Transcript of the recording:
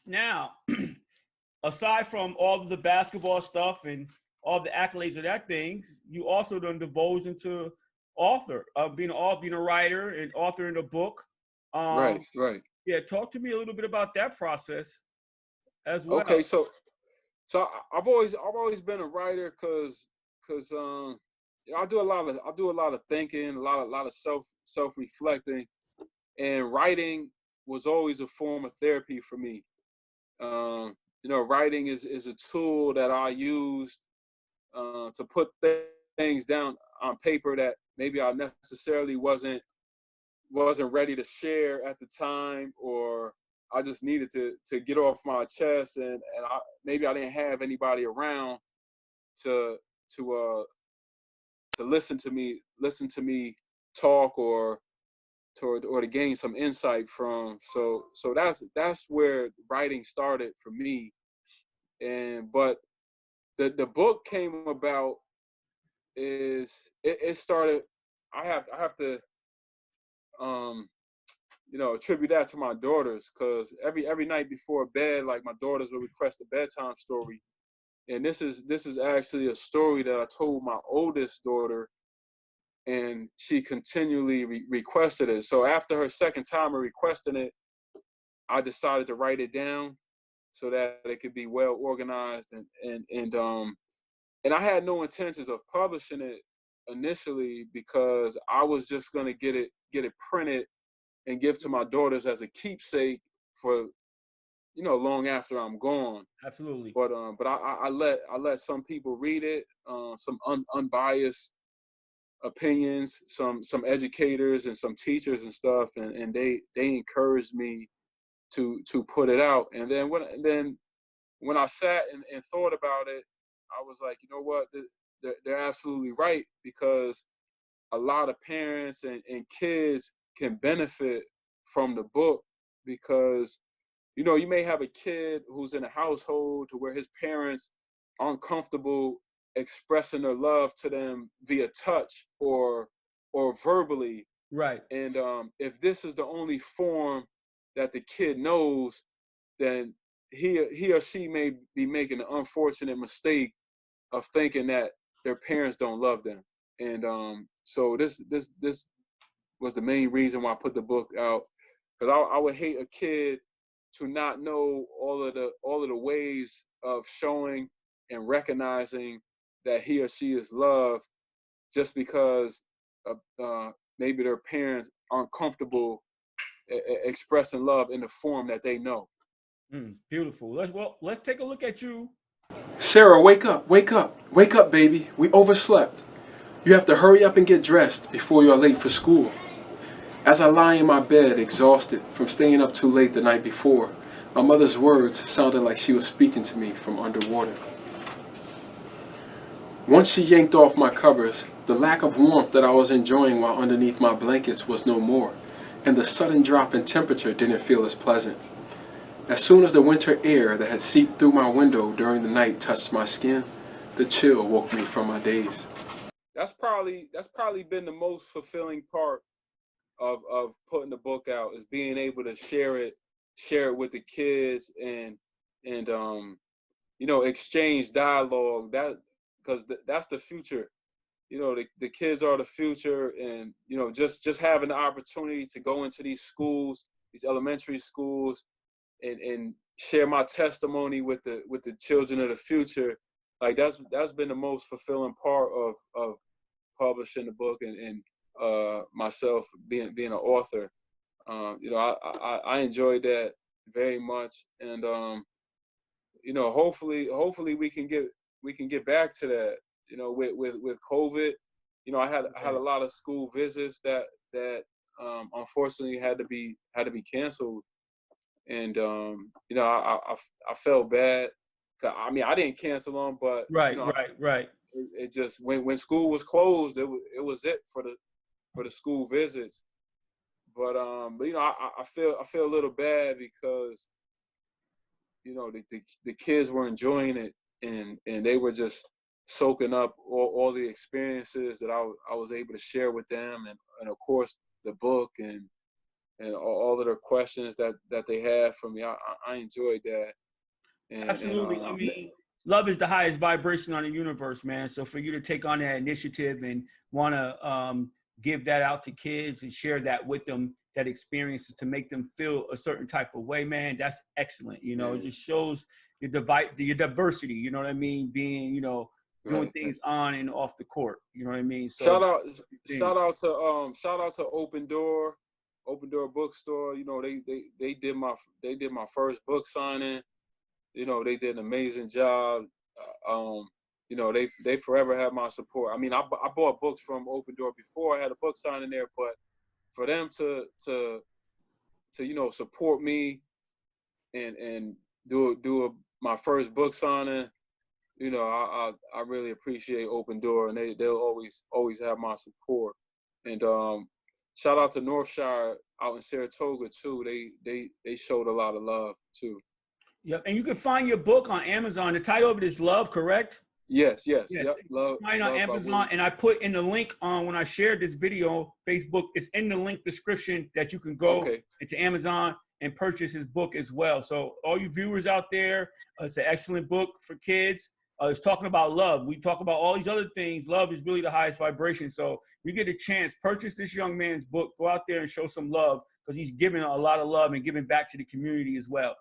Now, aside from all of the basketball stuff and all the accolades of that things, you also done divulged into being a writer and authoring a book. Right, Um, right. yeah, talk to me a little bit about that process as Okay, well. so I've always been a writer because you know, I do a lot of thinking, a lot of self reflecting, and writing was always a form of therapy for me. You know, writing is a tool that I used to put things down on paper that maybe I necessarily wasn't ready to share at the time, or I just needed to get off my chest, and maybe I didn't have anybody around to to uh to listen to me talk, or to gain some insight from. So that's where writing started for me. And but the book came about is it started. I have to um attribute that to my daughters, because every night before bed, like, my daughters will request a bedtime story. And this is actually a story that I told my oldest daughter, and she continually requested it. So after her second time of requesting it, I decided to write it down so that it could be well organized. And I had no intentions of publishing it initially, because I was just going to get it printed and give to my daughters as a keepsake for, long after I'm gone. Absolutely. But I let some people read it, some unbiased opinions, some educators and some teachers and stuff, and they encouraged me to put it out. And then when I sat and thought about it, I was like, you know what, they're absolutely right, because a lot of parents and kids can benefit from the book. Because you may have a kid who's in a household to where his parents aren't comfortable expressing their love to them via touch or verbally. Right. And if this is the only form that the kid knows, then he or she may be making an unfortunate mistake of thinking that their parents don't love them. And so this was the main reason why I put the book out, because I would hate a kid to not know all of the ways of showing and recognizing that he or she is loved, just because maybe their parents aren't comfortable expressing love in the form that they know. Beautiful. Let's take a look at you. Sarah, wake up, wake up, wake up, baby. We overslept. You have to hurry up and get dressed before you are late for school. As I lie in my bed, exhausted from staying up too late the night before, my mother's words sounded like she was speaking to me from underwater. Once she yanked off my covers, the lack of warmth that I was enjoying while underneath my blankets was no more, and the sudden drop in temperature didn't feel as pleasant. As soon as the winter air that had seeped through my window during the night touched my skin, the chill woke me from my daze. That's probably been the most fulfilling part of putting the book out, is being able to share it with the kids, and exchange dialogue. That's the future. The kids are the future. And just having the opportunity to go into these schools, these elementary schools, and share my testimony with the children of the future. Like, that's been the most fulfilling part of publishing the book, and myself being an author. I enjoyed that very much. And hopefully we can get back to that. With COVID, I had a Right. lot of school visits that unfortunately had to be canceled. And I felt bad. I mean, I didn't cancel them, but Right. Right. Right. it just, when school was closed, it was it for the school visits. But I feel a little bad, because the kids were enjoying it, and they were just soaking up all the experiences that I was able to share with them, and of course the book. and all of the questions that they have for me. I enjoyed that. Absolutely. I mean, love is the highest vibration on the universe, man. So for you to take on that initiative and want to give that out to kids and share that with them, that experience to make them feel a certain type of way, man, that's excellent. You know, it just shows your diversity. You know what I mean? Being, you know, doing things on and off the court. You know what I mean? So shout out to Open Door Bookstore. You know, they did my first book signing. You know, they did an amazing job. You know, they forever have my support. I mean, I bought books from Open Door before I had a book signing there, but for them to you know, support me and do my first book signing, you know, I really appreciate Open Door, and they'll always have my support. And shout out to Northshire out in Saratoga too. They showed a lot of love too. Yep, and you can find your book on Amazon. The title of it is Love, correct? Yes. Yep. Love. Find it on Amazon, and I put in the link on when I shared this video, Facebook. It's in the link description that you can go into Amazon and purchase his book as well. So all you viewers out there, it's an excellent book for kids. It's talking about love. We talk about all these other things. Love is really the highest vibration. So you get a chance, purchase this young man's book. Go out there and show some love, because he's giving a lot of love and giving back to the community as well.